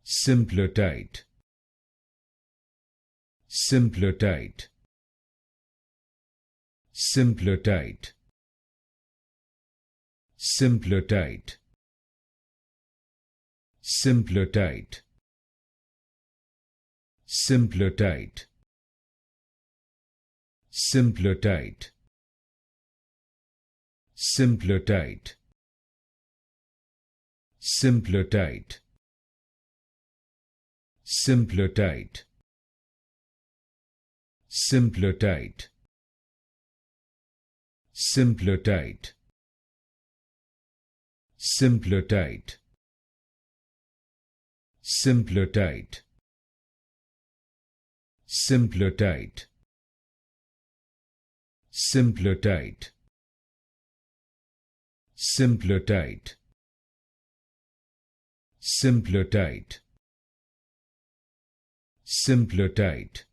Simplotite, Simplotite, Simplotite, Simplotite, Simplotite, Simplotite, Simplotite, Simplotite, Simplotite, Simplotite, Simplotite, Simplotite, Simplotite, Simplotite, Simplotite, Simplotite, Simplotite, Simplotite, Simplotite,